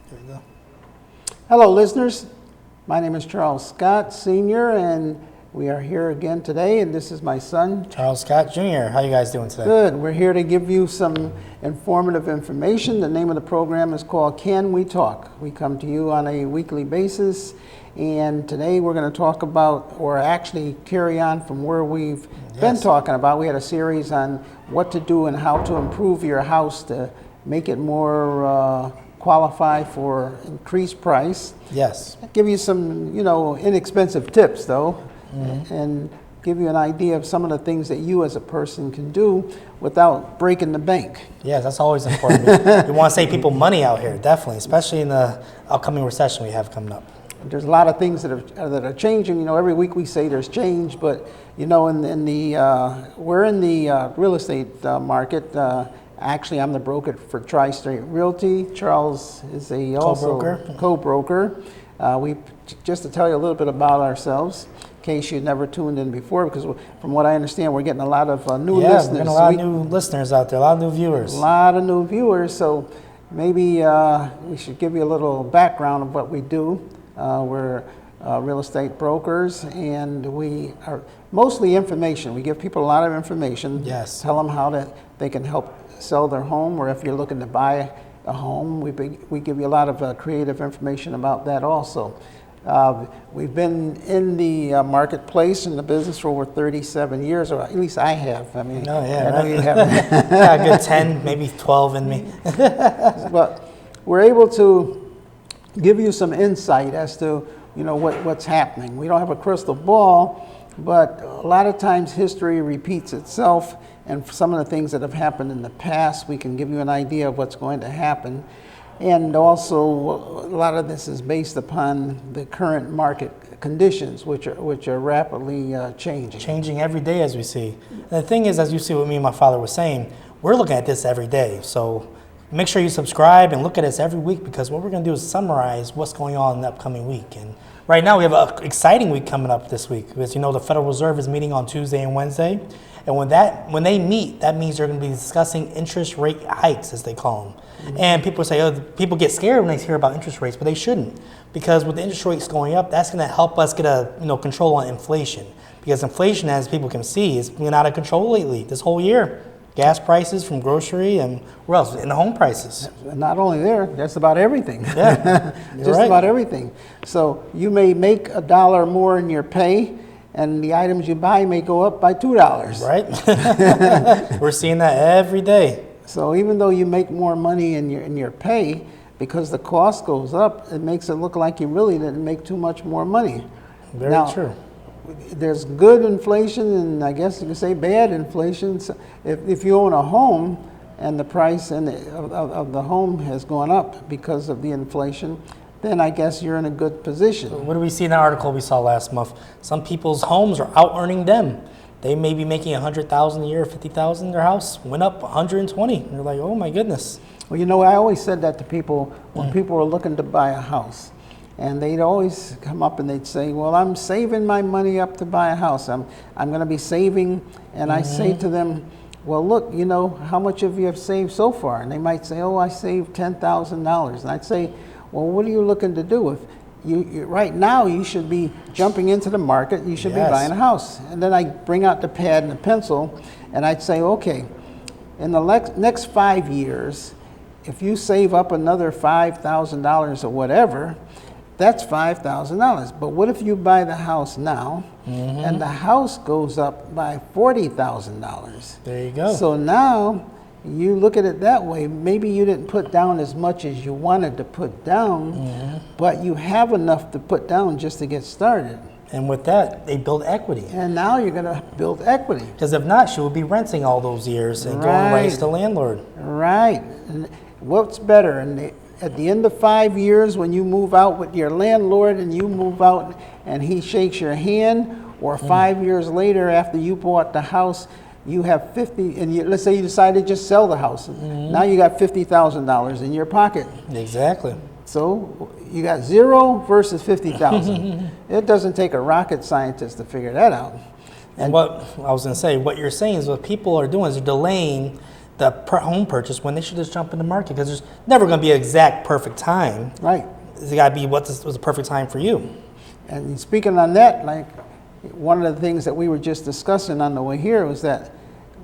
There you go. Hello, listeners. My name is Charles Scott, Sr., and we are here again today, and this is my son, Charles Scott, Jr. How you guys doing today? Good. We're here to give you some informative information. The name of the program is called Can We Talk? We come to you on a weekly basis, and today we're going to talk about, or actually carry on from where we've been talking about. We had a series on what to do and how to improve your house to make it more qualify for increased price. Yes. Give you some, inexpensive tips though, and give you an idea of some of the things that you as a person can do without breaking the bank. Yeah, that's always important. We want to save people money out here, definitely, especially in the upcoming recession we have coming up. There's a lot of things that are changing. Every week we say there's change, but we're in the real estate market. Actually, I'm the broker for Tri-State Realty. Charles is also co-broker. Just to tell you a little bit about ourselves, in case you never tuned in before, because from what I understand, we're getting a lot of new listeners. We're getting a lot of new listeners out there, a lot of new viewers. A lot of new viewers, so maybe we should give you a little background of what we do. We're real estate brokers, and we are mostly information. We give people a lot of information. Yes. Tell them how they can help sell their home, or if you're looking to buy a home, we give you a lot of creative information about that also. We've been in the marketplace in the business for over 37 years, or at least I have. I mean, oh, yeah, I know you haven't. Yeah, a good 10, maybe 12 in me. But we're able to give you some insight as to what's happening. We don't have a crystal ball, but a lot of times history repeats itself, and for some of the things that have happened in the past, we can give you an idea of what's going to happen. And also, a lot of this is based upon the current market conditions, which are rapidly changing. Changing every day, as we see. And the thing is, as you see what me and my father were saying, we're looking at this every day. So make sure you subscribe and look at us every week, because what we're going to do is summarize what's going on in the upcoming week. And right now, we have an exciting week coming up this week. Because the Federal Reserve is meeting on Tuesday and Wednesday. And when they meet, that means they're going to be discussing interest rate hikes, as they call them. And people say, people get scared when they hear about interest rates, but they shouldn't, because with the interest rates going up, that's going to help us get a control on inflation. Because inflation, as people can see, has been out of control lately this whole year. Gas prices from grocery and where else? And the home prices. Not only there, that's about everything. Yeah, just right. About everything. So you may make $1 more in your pay, and the items you buy may go up by $2. Right. We're seeing that every day. So even though you make more money in your pay, because the cost goes up, it makes it look like you really didn't make too much more money. Very true. There's good inflation, and I guess you can say bad inflation. So if you own a home and the price of the home has gone up because of the inflation, then I guess you're in a good position. What do we see in that article we saw last month? Some people's homes are out-earning them. They may be making $100,000 a year, $50,000. Their house went up 120. And you're like, oh my goodness. Well, I always said that to people when people were looking to buy a house. And they'd always come up and they'd say, well, I'm saving my money up to buy a house. I'm going to be saving. And I say to them, well, look, how much have you saved so far? And they might say, oh, I saved $10,000. And I'd say, well, what are you looking to do? If you right now, you should be jumping into the market. You should be buying a house. And then I bring out the pad and the pencil, and I'd say, okay, in the next 5 years, if you save up another $5,000 or whatever, that's $5,000. But what if you buy the house now, and the house goes up by $40,000? There you go. So now you look at it that way. Maybe you didn't put down as much as you wanted to put down, but you have enough to put down just to get started. And with that, they build equity. And now you're going to build equity. Because if not, she will be renting all those years and going right to the landlord. Right. And what's better? And at the end of 5 years, when you move out with your landlord and you move out and he shakes your hand, or 5 years later after you bought the house, you have let's say you decide to just sell the house. Now you got $50,000 in your pocket. Exactly. So you got 0 versus 50,000. It doesn't take a rocket scientist to figure that out. And what I was going to say, what you're saying is what people are doing is they're delaying the home purchase when they should just jump in the market, because there's never going to be an exact perfect time. Right. It's got to be what was the perfect time for you. And speaking on that, like one of the things that we were just discussing on the way here was that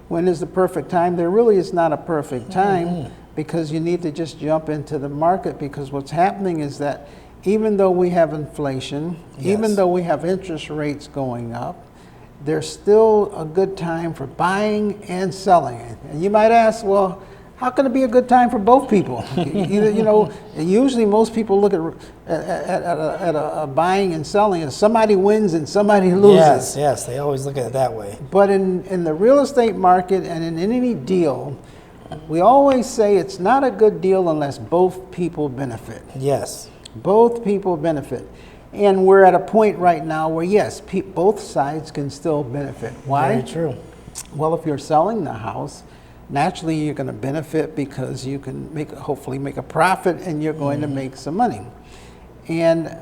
when is the perfect time? There really is not a perfect time because you need to just jump into the market, because what's happening is that even though we have inflation, even though we have interest rates going up, there's still a good time for buying and selling. And you might ask, well, how can it be a good time for both people? You know, usually most people look at a buying and selling as somebody wins and somebody loses. Yes, they always look at it that way. But in the real estate market and in any deal, we always say it's not a good deal unless both people benefit. Yes. Both people benefit. And we're at a point right now where, yes, both sides can still benefit. Why? Very true. Well, if you're selling the house, naturally you're going to benefit because you can hopefully make a profit, and you're going to make some money. And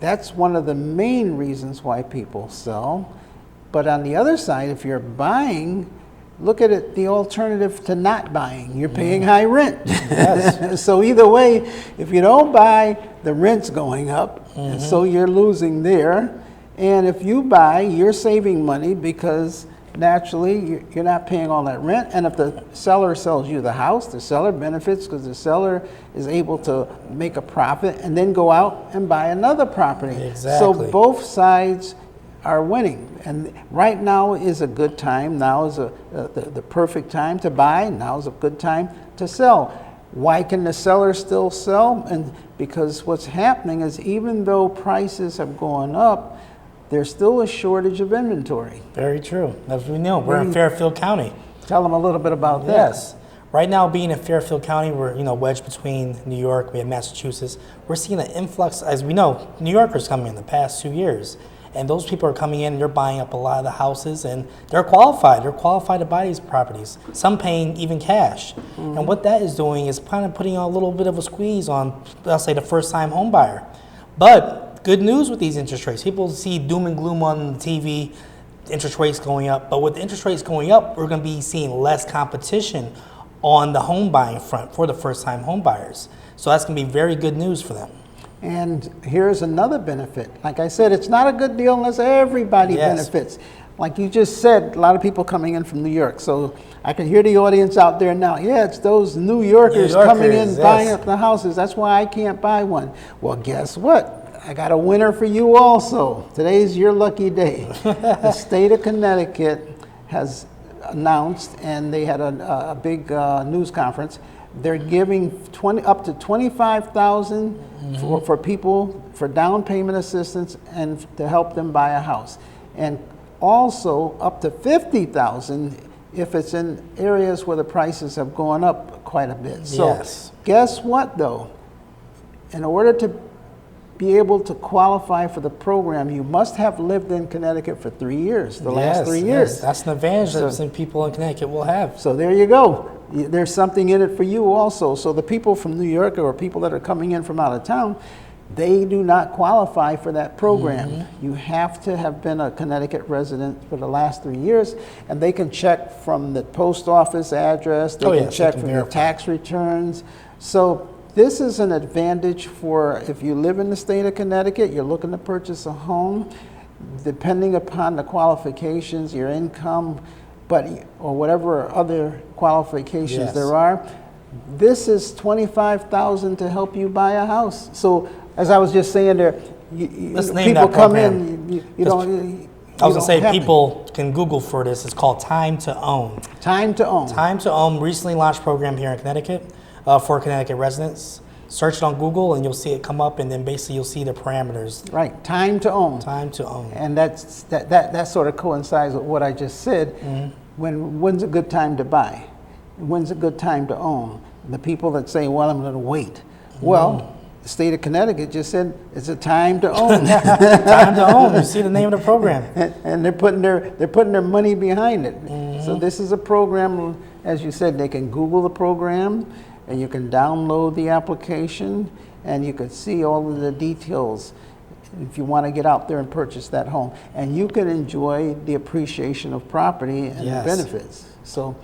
that's one of the main reasons why people sell. But on the other side, if you're buying, look at it, the alternative to not buying. You're paying high rent. Yes. So either way, if you don't buy, the rent's going up, and so you're losing there. And if you buy, you're saving money because naturally you're not paying all that rent. And if the seller sells you the house, the seller benefits because the seller is able to make a profit and then go out and buy another property. Exactly. So both sides are winning. And right now is a good time. Now is the perfect time to buy. Now is a good time to sell. Why can the seller still sell? And because what's happening is, even though prices have gone up, there's still a shortage of inventory. Very true. As we know, we're in Fairfield County. Tell them a little bit about that. Yes. Right now, being in Fairfield County, we're wedged between New York, we have Massachusetts. We're seeing an influx, as we know, New Yorkers coming in the past 2 years. And those people are coming in and they're buying up a lot of the houses, and they're qualified. They're qualified to buy these properties, some paying even cash. And what that is doing is kind of putting a little bit of a squeeze on, let's say, the first-time home buyer. But good news with these interest rates. People see doom and gloom on the TV, interest rates going up. But with interest rates going up, we're going to be seeing less competition on the home buying front for the first-time home buyers. So that's going to be very good news for them. And here's another benefit. Like I said, it's not a good deal unless everybody benefits. Like you just said, a lot of people coming in from New York. So I can hear the audience out there now. Yeah, it's those New Yorkers coming in, buying up the houses. That's why I can't buy one. Well, guess what? I got a winner for you also. Today's your lucky day. The state of Connecticut has announced, and they had a big news conference. They're giving up to $25,000 for people for down payment assistance and to help them buy a house, and also up to $50,000 if it's in areas where the prices have gone up quite a bit. So guess what though? In order to be able to qualify for the program, you must have lived in Connecticut for 3 years, the last 3 years. Yes, that's an advantage that some people in Connecticut will have. So there you go. There's something in it for you also. So the people from New York or people that are coming in from out of town, they do not qualify for that program. You have to have been a Connecticut resident for the last 3 years, and they can check from the post office address, they can check from your tax returns. So this is an advantage for if you live in the state of Connecticut, you're looking to purchase a home, depending upon the qualifications, your income, or whatever other qualifications there are. This is $25,000 to help you buy a house. So as I was just saying there, people come in, I was going to say, people can Google for this. It's called Time to Own. Time to Own. Time to Own, recently launched program here in Connecticut for Connecticut residents. Search it on Google and you'll see it come up, and then basically you'll see the parameters. Right, Time to Own. Time to Own. And that sort of coincides with what I just said. When's a good time to buy? When's a good time to own? The people that say, well, I'm going to wait. Well, the state of Connecticut just said it's a time to own. Time to own. You see the name of the program. And they're putting their money behind it. So this is a program, as you said, they can Google the program, and you can download the application, and you can see all of the details if you want to get out there and purchase that home. And you can enjoy the appreciation of property and the benefits. So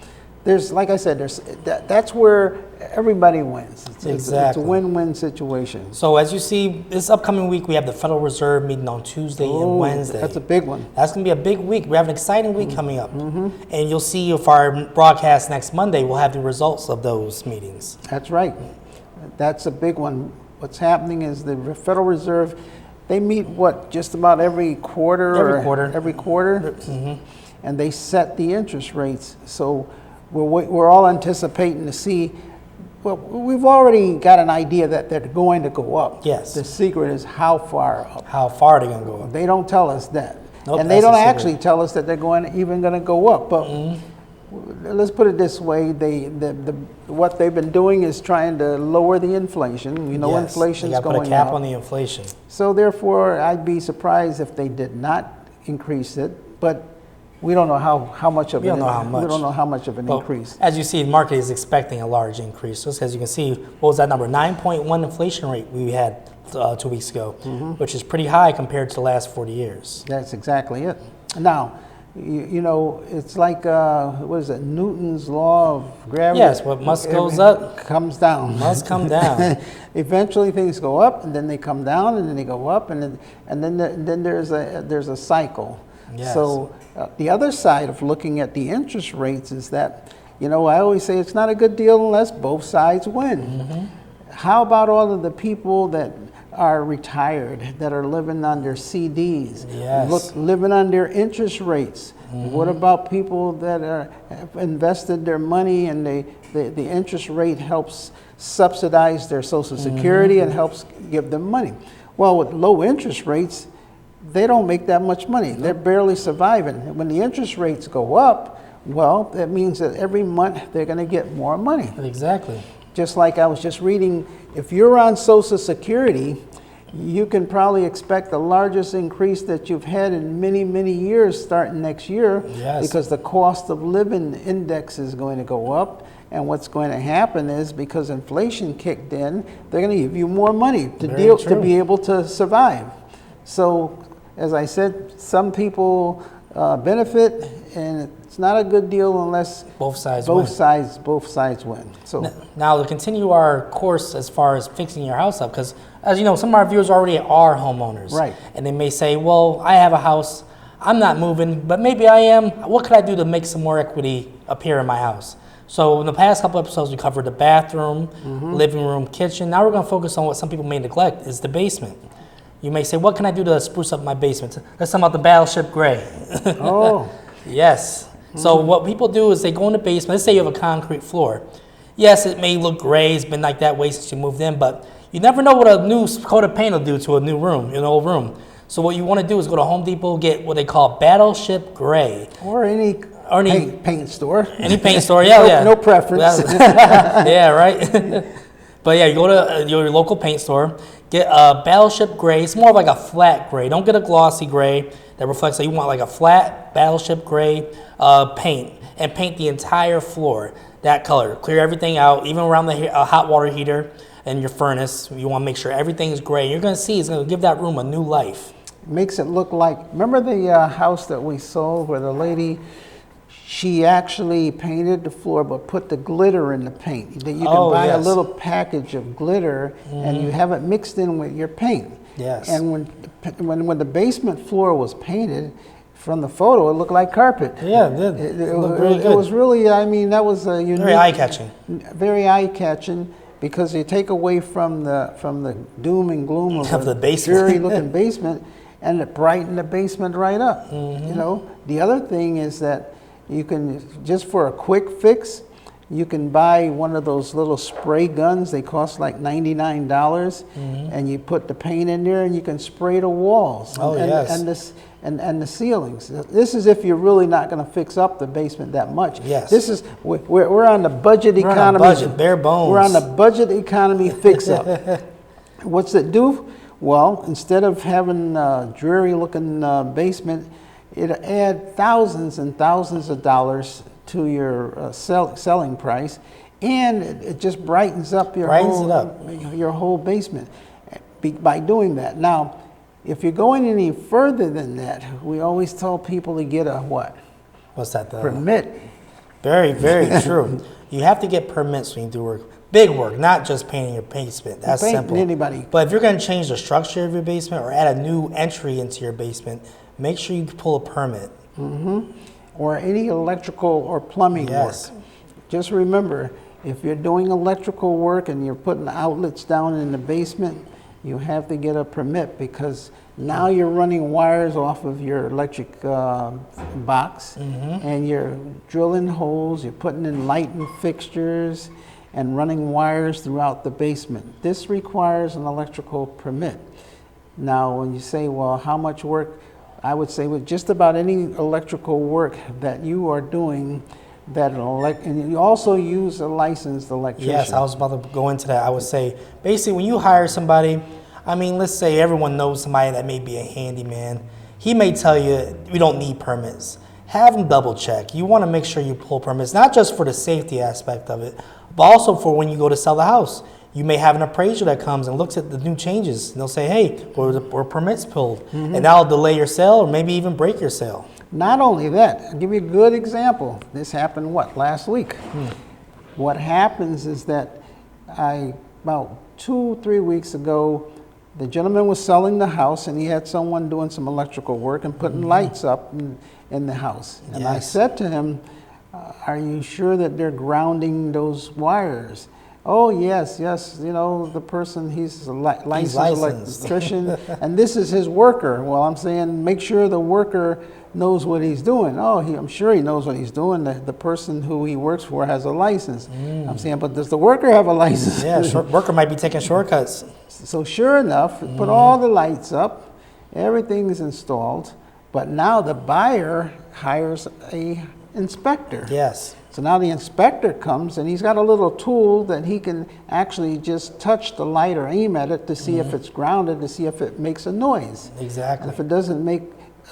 there's, like I said, that's where everybody wins. It's Exactly. a win-win situation. So as you see, this upcoming week, we have the Federal Reserve meeting on Tuesday and Wednesday. That's a big one. That's going to be a big week. We have an exciting week coming up. And you'll see if our broadcast next Monday, we'll have the results of those meetings. That's right. That's a big one. What's happening is the Federal Reserve, they meet, just about every quarter? Every quarter. And they set the interest rates. So we're all anticipating to see, well, we've already got an idea that they're going to go up. Yes. The secret is how far up. How far are they going to go up? They don't tell us that. Nope, and they that's don't the secret. actually tell us that they're even going to go up. But let's put it this way: what they've been doing is trying to lower the inflation. You know, Yes, inflation's they going put a cap up. on the inflation. So therefore, I'd be surprised if they did not increase it. But we don't know how much of We don't know how much. We don't know how much of an Well, increase. as you see, the market is expecting a large increase. Just as you can see, what was that number? 9.1 inflation rate we had 2 weeks ago, which is pretty high compared to the last 40 years. That's exactly it. Now, you know, it's like what is it? Newton's law of gravity. Yes, what must goes up comes down. must come down. Eventually, things go up, and then they come down, and then they go up, and then there's a cycle. Yes. So the other side of looking at the interest rates is that, you know, I always say it's not a good deal unless both sides win. How about all of the people that are retired, that are living under CDs, Yes. living under interest rates? What about people that have invested their money and the interest rate helps subsidize their Social Security and helps give them money? Well, with low interest rates, they don't make that much money. They're barely surviving. And when the interest rates go up, well, that means that every month they're going to get more money. Exactly. Just like I was just reading, if you're on Social Security, you can probably expect the largest increase that you've had in many, many years starting next year. Yes. Because the cost of living index is going to go up. And what's going to happen is, because inflation kicked in, they're going to give you more money to be able to survive. So, as I said, some people benefit, and it's not a good deal unless Both sides win. So Now, to continue our course as far as fixing your house up, because as you know, some of our viewers already are homeowners. Right. And they may say, well, I have a house, I'm not moving, but maybe I am. What could I do to make some more equity appear in my house? So in the past couple episodes, we covered the bathroom, living room, kitchen. Now we're going to focus on what some people may neglect, is the basement. You may say, what can I do to spruce up my basement? Let's talk about the Battleship Gray. Oh. Yes. So what people do is they go in the basement. Let's say you have a concrete floor. Yes, it may look gray. It's been like that way since you moved in, but you never know what a new coat of paint will do to a new room, an old room. So what you want to do is go to Home Depot, get what they call Battleship Gray. Or any paint store. Any paint store, yeah. No preference. Yeah, right? But yeah, you go to your local paint store, get a Battleship Gray. It's more of like a flat gray. Don't get a glossy gray that reflects that. You want like a flat Battleship Gray paint, and paint the entire floor that color. Clear everything out, even around the hot water heater and your furnace. You want to make sure everything is gray. You're going to see it's going to give that room a new life. Makes it look like, remember the house that we sold where the lady, she actually painted the floor but put the glitter in the paint. You can buy a little package of glitter and you have it mixed in with your paint. Yes. And when the basement floor was painted, from the photo, it looked like carpet. Yeah, it did. It looked really good. It was really, I mean, that was a unique. Very eye-catching. Very eye-catching, because you take away from the doom and gloom of the basement, dreary-looking basement, and it brightened the basement right up. You know, the other thing is that you can, just for a quick fix, you can buy one of those little spray guns. They cost like $99, and you put the paint in there, and you can spray the walls and the ceilings. This is if you're really not going to fix up the basement that much. Yes. This is we're on the budget economy. On a budget, bare bones. We're on the budget economy fix up. What's it do? Well, instead of having a dreary-looking basement, it add thousands and thousands of dollars to your selling price, and it just brightens up your whole basement by doing that. Now, if you're going any further than that, we always tell people to get a what? What's that? Permit. Very, very true. You have to get permits when you do work. Big work, not just painting your basement. That's simple. Anybody. But if you're going to change the structure of your basement or add a new entry into your basement, make sure you pull a permit. Or any electrical or plumbing work. Just remember, if you're doing electrical work and you're putting outlets down in the basement, you have to get a permit, because now you're running wires off of your electric box, and you're drilling holes, you're putting in lighting fixtures and running wires throughout the basement. This requires an electrical permit. Now, when you say, well, how much work? I would say with just about any electrical work that you are doing, and you also use a licensed electrician. Yes, I was about to go into that. I would say, basically, when you hire somebody, I mean, let's say everyone knows somebody that may be a handyman. He may tell you, we don't need permits. Have them double check. You want to make sure you pull permits, not just for the safety aspect of it, but also for when you go to sell the house. You may have an appraiser that comes and looks at the new changes, and they'll say, hey, were permits pulled? And that'll delay your sale or maybe even break your sale. Not only that, I'll give you a good example. This happened, last week? What happens is that about 2-3 weeks ago, the gentleman was selling the house, and he had someone doing some electrical work and putting lights up in the house. And I said to him, are you sure that they're grounding those wires? Oh, yes, you know, the person, he's a licensed electrician, and this is his worker. Well, I'm saying make sure the worker knows what he's doing. Oh, I'm sure he knows what he's doing. The person who he works for has a license. I'm saying, but does the worker have a license? Yeah, worker might be taking shortcuts. So sure enough, put all the lights up, everything is installed, but now the buyer hires a inspector. Yes. So now the inspector comes, and he's got a little tool that he can actually just touch the light or aim at it to see if it's grounded, to see if it makes a noise. Exactly. And if it doesn't make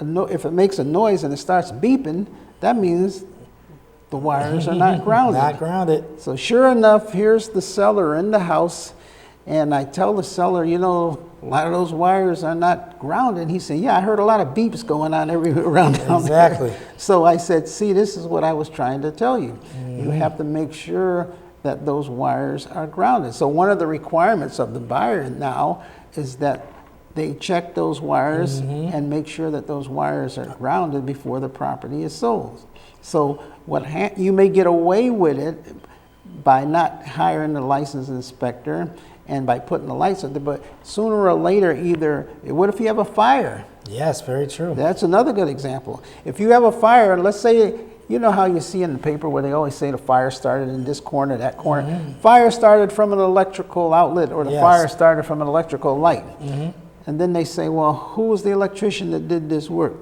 if it makes a noise and it starts beeping, that means the wires are not grounded. Not grounded. So sure enough, here's the seller in the house, and I tell the seller, you know, a lot of those wires are not grounded. He said, yeah, I heard a lot of beeps going on everywhere around down Exactly. there. So I said, see, this is what I was trying to tell you. You have to make sure that those wires are grounded. So one of the requirements of the buyer now is that they check those wires and make sure that those wires are grounded before the property is sold. So you may get away with it by not hiring a licensed inspector and by putting the lights up there, but sooner or later, what if you have a fire? Yes, very true. That's another good example. If you have a fire, let's say, you know how you see in the paper where they always say the fire started in this corner, that corner. Fire started from an electrical outlet, or the fire started from an electrical light. And then they say, well, who was the electrician that did this work?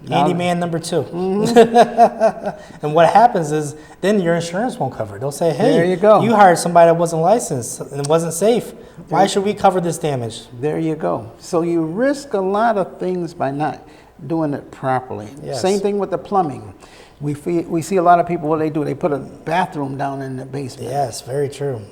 Handyman number 2. And what happens is then your insurance won't cover it. They'll say, hey, there you go. You hired somebody that wasn't licensed and it wasn't safe. Why should we cover this damage? There you go. So you risk a lot of things by not doing it properly. Yes. Same thing with the plumbing. We see a lot of people, what they do, they put a bathroom down in the basement. Yes, very true.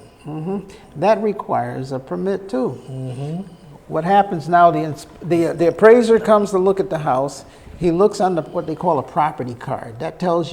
That requires a permit too. What happens now, the appraiser comes to look at the house. He looks on what they call a property card. That tells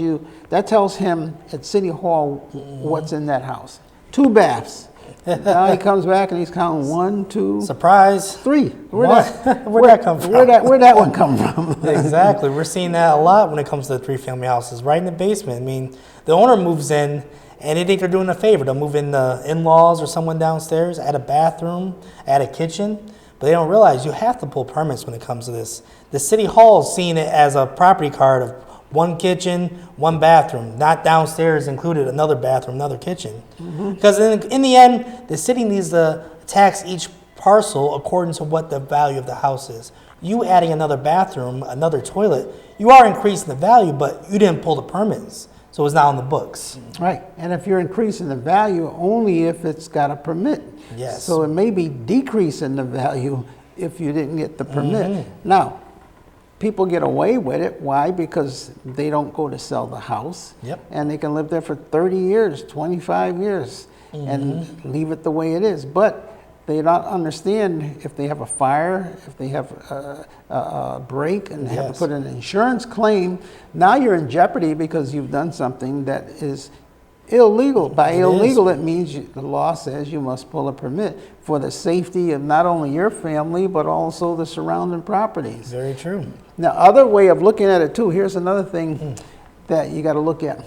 him at City Hall what's in that house. 2 baths. Now he comes back and he's counting 1, 2, surprise, 3. Where'd that come from? Where'd that one come from? Exactly. We're seeing that a lot when it comes to the 3-family houses, right in the basement. I mean, the owner moves in and they think they're doing a favor. They'll move in the in-laws or someone downstairs, add a bathroom, add a kitchen. But they don't realize you have to pull permits when it comes to this. The City Hall is seeing it as a property card of 1 kitchen, 1 bathroom, not downstairs included another bathroom, another kitchen. Because in the end, the city needs to tax each parcel according to what the value of the house is. You adding another bathroom, another toilet, you are increasing the value, but you didn't pull the permits. So it's not on the books. Right. And if you're increasing the value, only if it's got a permit. Yes. So it may be decreasing the value if you didn't get the permit. Now, people get away with it. Why? Because they don't go to sell the house. And they can live there for 30 years, 25 years, and leave it the way it is. But they don't understand if they have a fire, if they have a break and have to Yes. put an insurance claim, now you're in jeopardy because you've done something that is illegal. By illegal, it means the law says you must pull a permit for the safety of not only your family, but also the surrounding properties. Very true. Now, other way of looking at it too, here's another thing that you got to look at.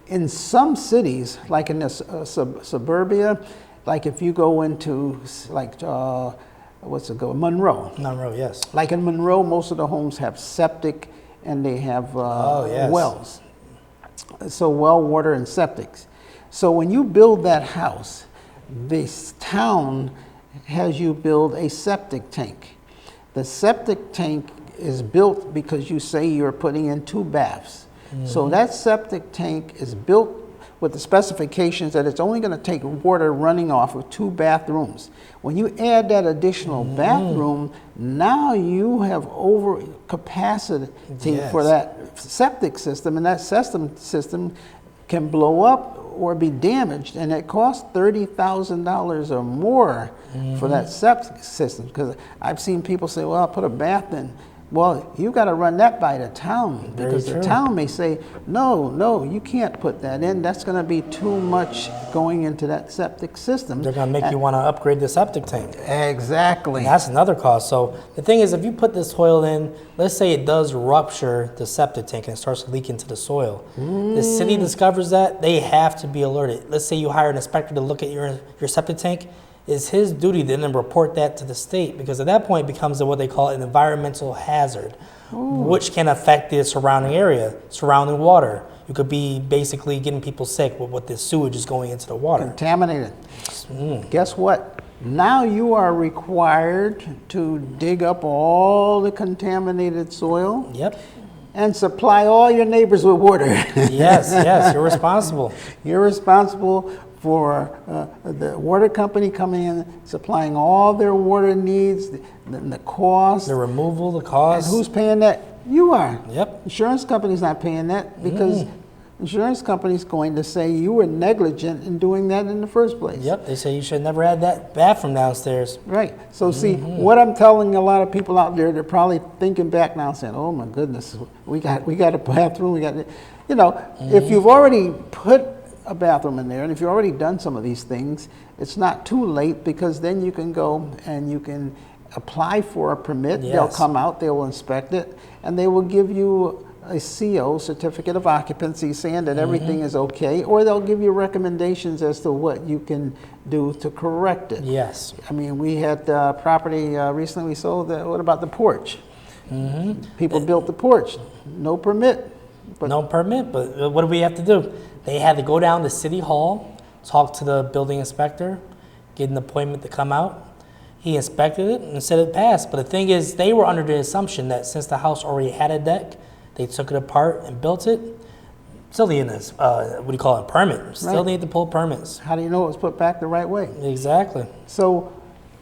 In some cities, like in the suburbia, like if you go into like, Monroe. Monroe, yes. Like in Monroe, most of the homes have septic and they have Yes. wells. So well, water, and septics. So when you build that house, this town has you build a septic tank. The septic tank is built because you say you're putting in 2 baths. So that septic tank is built with the specifications that it's only going to take water running off of 2 bathrooms. When you add that additional bathroom, now you have over capacity for that septic system, and that system can blow up or be damaged, and it costs $30,000 or more for that septic system. Because I've seen people say, well, I'll put a bath in. Well, you got to run that by the town, because the town may say, no, you can't put that in. That's going to be too much going into that septic system. They're going to make you want to upgrade the septic tank. Exactly. And that's another cost. So the thing is, if you put this soil in, let's say it does rupture the septic tank and it starts to leak into the soil. The city discovers that, they have to be alerted. Let's say you hire an inspector to look at your septic tank. It's his duty to then report that to the state, because at that point it becomes what they call an environmental hazard, which can affect the surrounding area, surrounding water. You could be basically getting people sick with what this sewage is going into the water. Contaminated. Guess what? Now you are required to dig up all the contaminated soil. Yep. And supply all your neighbors with water. Yes, you're responsible. You're responsible for the water company coming in, supplying all their water needs, the cost. The removal, the cost. And who's paying that? You are. Yep. Insurance company's not paying that, because insurance company's going to say you were negligent in doing that in the first place. Yep, they say you should never add that bathroom downstairs. Right. So see, what I'm telling a lot of people out there, they're probably thinking back now saying, oh my goodness, we got a bathroom, if you've already put a bathroom in there, and if you've already done some of these things, it's not too late, because then you can go and you can apply for a permit. Yes. They'll come out, they will inspect it, and they will give you a CO, certificate of occupancy, saying that everything is okay, or they'll give you recommendations as to what you can do to correct it. Yes. I mean, we had property recently we sold. What about the porch? People built the porch, no permit. But No permit, but what do we have to do? They had to go down to City Hall, talk to the building inspector, get an appointment to come out. He inspected it and said it passed. But the thing is, they were under the assumption that since the house already had a deck, they took it apart and built it. Still need this, permit. Still need to pull permits. how do you know it was put back the right way? Exactly. So,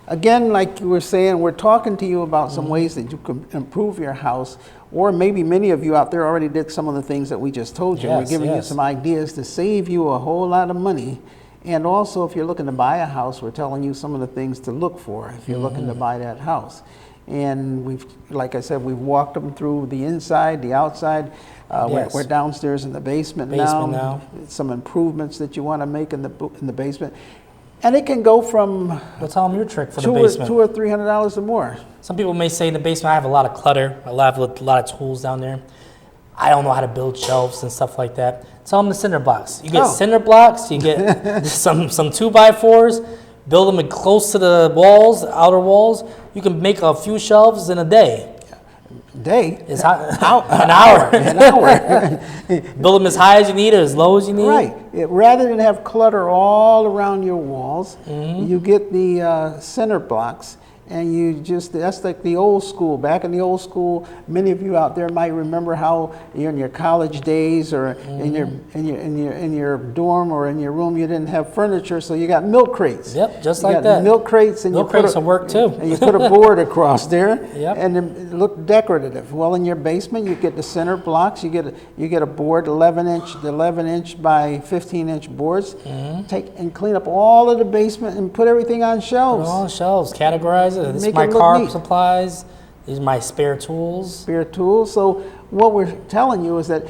again, like you were saying, we're talking to you about some ways that you can improve your house, or maybe many of you out there already did some of the things that we just told you. Yes, We're giving you some ideas to save you a whole lot of money. And also, if you're looking to buy a house, we're telling you some of the things to look for if you're looking to buy that house. And like I said, we've walked them through the inside, the outside. Yes. We're downstairs in the basement now. Some improvements that you want to make in the basement. And it can go from Well, tell them your trick for the basement. $200 or $300 or more. Some people may say in the basement, I have a lot of clutter, a lot of tools down there. I don't know how to build shelves and stuff like that. Tell them the cinder blocks. You get cinder blocks, you get some 2x4s, build them close to the walls, outer walls. You can make a few shelves in a day. An hour. Build them as high as you need or as low as you need. Right. Rather than have clutter all around your walls, you get the cinder blocks, and you just, that's like the old school. Back in the old school, many of you out there might remember how you're in your college days or in your dorm or in your room, you didn't have furniture, so you got milk crates. Yep, just you like got that. Milk crates, and Milk crates will work too. And you put a board across there, Yep. and it looked decorative. Well, in your basement, you get the center blocks. You get a board, 11-inch by 15-inch boards. Take and clean up all of the basement and put everything on shelves. Put it on shelves, categorize it. This is Make my it look car neat. supplies. These are my spare tools. Spare tools. So what we're telling you is that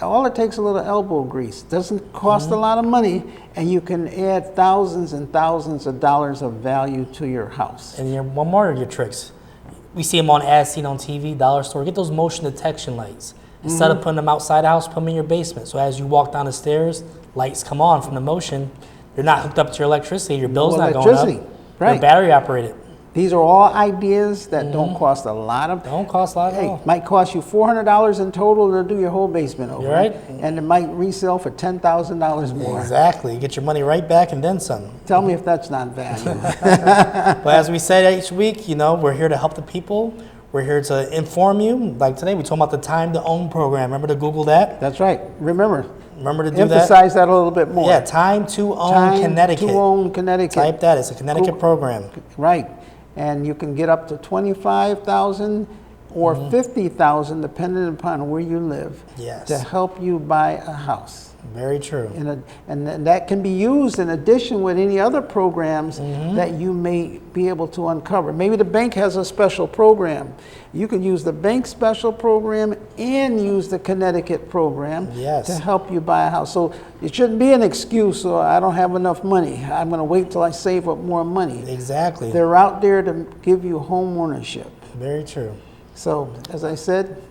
all it takes a little elbow grease. Doesn't cost a lot of money, and you can add thousands and thousands of dollars of value to your house. And one more of your tricks. We see them on ads seen on TV, dollar store. Get those motion detection lights. Instead of putting them outside the house, put them in your basement. So as you walk down the stairs, lights come on from the motion. You're not hooked up to your electricity. Your bill's not going up. Right. You're battery operated. These are all ideas that don't cost a lot of. Don't cost a lot at all. Might cost you $400 in total to do your whole basement over. You're right. And it might resell for $10,000 more. Exactly. You get your money right back and then some. Tell me if that's not value. But as we said each week, we're here to help the people. We're here to inform you. Like today, we talking about the Time to Own program. Remember to Google that? That's right. Remember to do emphasize that a little bit more. Yeah, Time to Own Connecticut. Time to Own Connecticut. Type that. It's a Connecticut program. Right. And you can get up to $25,000 or $50,000, depending upon where you live, to help you buy a house. Very true. And that can be used in addition with any other programs that you may be able to uncover. Maybe the bank has a special program. You can use the bank special program and use the Connecticut program to help you buy a house. So it shouldn't be an excuse, so I don't have enough money. I'm going to wait till I save up more money. Exactly. They're out there to give you home ownership. Very true. So, as I said,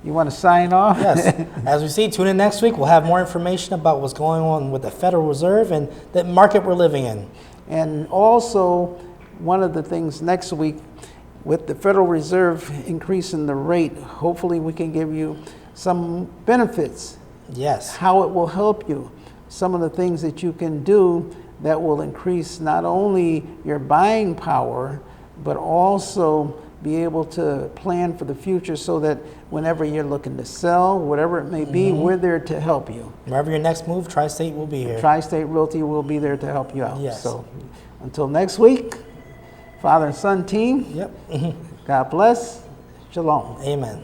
you want to sign off? Yes. As we see, tune in next week. We'll have more information about what's going on with the Federal Reserve and the market we're living in. And also, one of the things next week, with the Federal Reserve increasing the rate, hopefully we can give you some benefits. Yes. How it will help you. Some of the things that you can do that will increase not only your buying power, but also be able to plan for the future so that whenever you're looking to sell, whatever it may be, we're there to help you. Wherever your next move, Tri-State will be here. Tri-State Realty will be there to help you out. Yes. So until next week, Father and Son team, Yep. God bless. Shalom. Amen.